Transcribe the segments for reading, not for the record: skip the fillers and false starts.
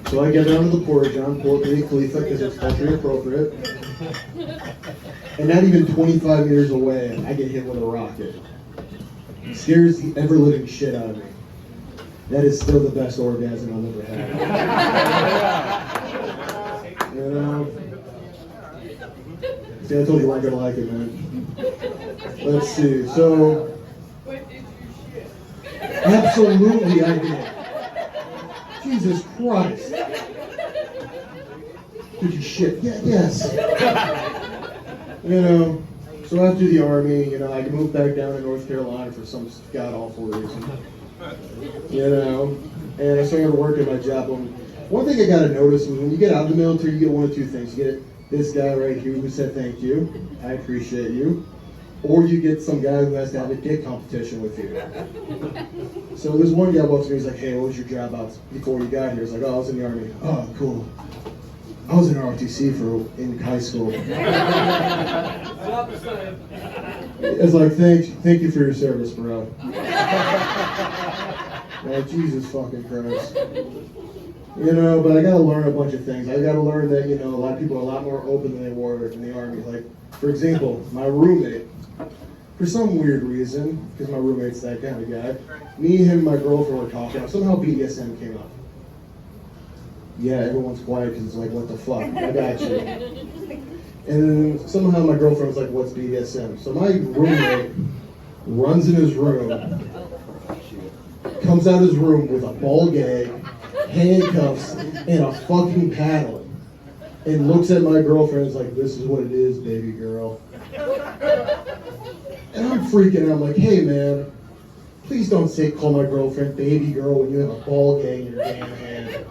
So I get down to the porta john, pull up the Khalifa because it's culturally appropriate. And not even 25 meters away, I get hit with a rocket. It scares the ever-living shit out of me. That is still the best orgasm I've ever had. You know? See, I told you weren't gonna like it, man. Let's see. So, absolutely, I did. Jesus Christ. Did you shit? Yeah, yes. You know, so after the Army, you know, I moved back down to North Carolina for some god-awful reason. You know, and I started working my job. One thing I got to notice is when you get out of the military, you get one of two things. You get this guy right here who said thank you, I appreciate you, or you get some guy who has to have a dick competition with you. So this one guy walks to me, he's like, hey, what was your job out before you got here? He's like, oh, I was in the Army. Oh, cool. I was in ROTC in high school. It's like, thank you for your service, bro. Like, Jesus fucking Christ. You know, but I gotta learn a bunch of things. I gotta learn that, you know, a lot of people are a lot more open than they were in the Army. Like, for example, my roommate, for some weird reason, because my roommate's that kind of guy, me, him, and my girlfriend were talking. Somehow BDSM came up. Yeah, everyone's quiet because it's like, what the fuck? I got you. And then somehow my girlfriend was like, what's BDSM? So my roommate runs in his room, comes out of his room with a ball gag, handcuffs, and a fucking paddle, and looks at my girlfriend and is like, this is what it is, baby girl. And I'm freaking out. I'm like, hey man, please don't call my girlfriend baby girl when you have a ball gag in your damn hand.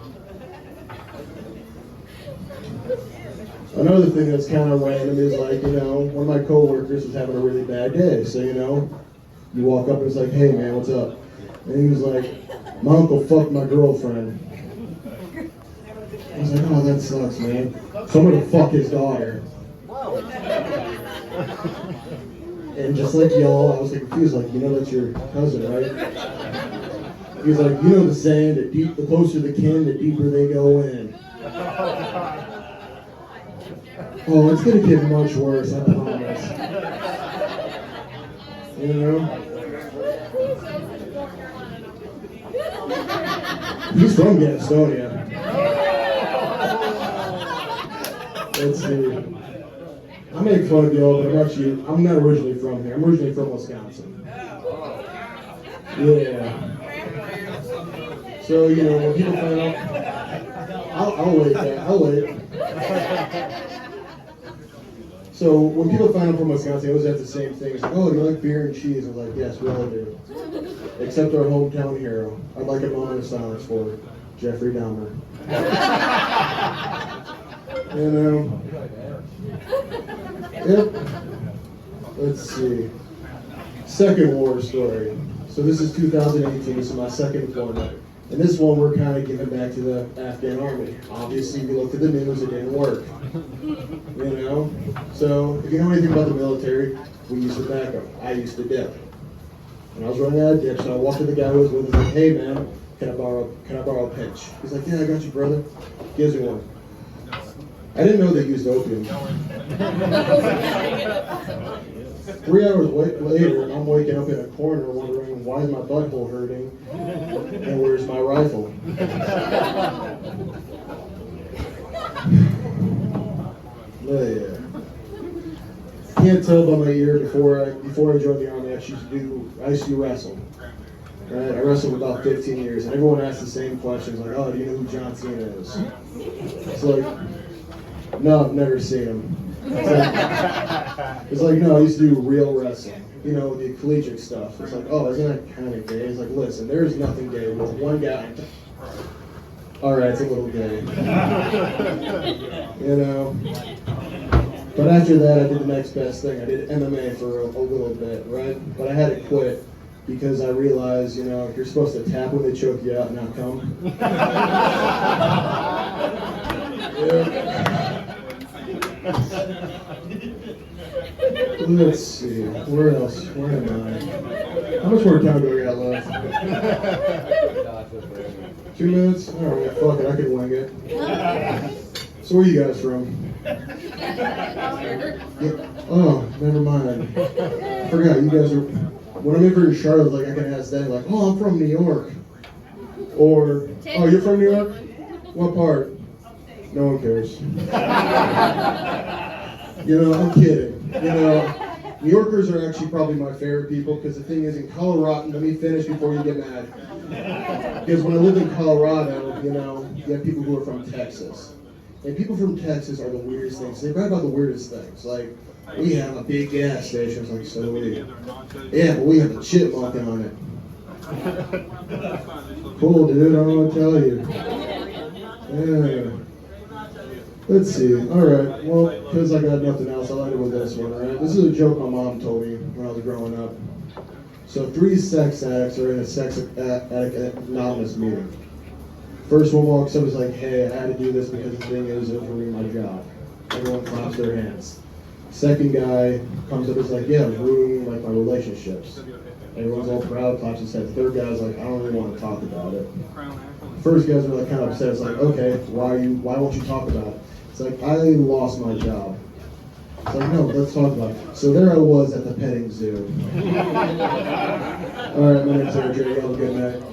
Another thing that's kind of random is like, you know, one of my coworkers was having a really bad day. So, you know, you walk up and it's like, hey man, what's up? And he was like, my uncle fucked my girlfriend. I was like, oh, that sucks, man. So I'm gonna fuck his daughter. And just like y'all, I was like confused, like, you know that's your cousin, right? He was like, you know the saying, the closer the kin, the deeper they go in. Oh, it's gonna get much worse, I promise. You know? He's from Gastonia. Let's see. I make fun of y'all, but I'm not originally from here. I'm originally from Wisconsin. Yeah. So, you know, when people find out, I'll wait there. I'll wait. So when people find out from Wisconsin, they always have the same thing. It's like, oh, do you like beer and cheese? I'm like, yes, we all do. Except our hometown hero. I'd like a moment of silence for Jeffrey Dahmer. You know? Yep. Let's see. Second war story. So this is 2018, so my second deployment. And this one we're kind of giving back to the Afghan army. Obviously, we looked at the news, it didn't work. You know? So, if you know anything about the military, we used the backup. I used the dip. And I was running out of dip, so I walked to the guy who was with us, like, hey man, can I borrow a pinch? He's like, yeah, I got you, brother. Gives me one. I didn't know they used opium. 3 hours later, I'm waking up in a corner wondering why is my butthole hurting and where's my rifle? Yeah. Can't tell by my ear before I joined the army I used to do wrestle. Right? I wrestled for about 15 years and everyone asks the same questions like, oh, do you know who John Cena is? It's like, no, I've never seen him. It's like, no, I used to do real wrestling. You know, the collegiate stuff. It's like, oh, isn't that kind of gay? It's like, listen, there is nothing gay with one guy. Alright, it's a little gay. You know? But after that, I did the next best thing. I did MMA for a little bit, right? But I had to quit because I realized, you know, you're supposed to tap when they choke you out, not come. Yeah. Let's see, where else? Where am I? How much more time do I got left? 2 minutes? All right, fuck it, I can wing it. So where you guys from? Yeah. Oh, never mind. I forgot, you guys are, when I'm in for Charlotte, like I can ask them, like, oh, I'm from New York. Or, oh, you're from New York? What part? No one cares. You know, I'm kidding. You know, New Yorkers are actually probably my favorite people because the thing is in Colorado, let me finish before you get mad. Because when I lived in Colorado, you know, you have people who are from Texas. And people from Texas are the weirdest things. They write about the weirdest things. Like, we have a big gas station. It's like, so do we. Yeah, but we have a chipmunk on it. Cool, dude. I don't know what to tell you. Yeah. Let's see. All right. Well, because I got nothing else, I'll end it with this one. All right. This is a joke my mom told me when I was growing up. So 3 sex addicts are in a sex addict anonymous meeting. First one walks up and is like, hey, I had to do this because the thing is, it was ruining my job. Everyone claps their hands. Second guy comes up and is like, yeah, it was ruining like my relationships. Everyone's all proud, claps his head. Third guy's like, I don't really want to talk about it. First guy's really kind of upset. It's like, okay, why won't you talk about it? It's like, I lost my job. It's like, no, let's talk about it. So there I was at the petting zoo. All right, my name's Eric. You have a good night.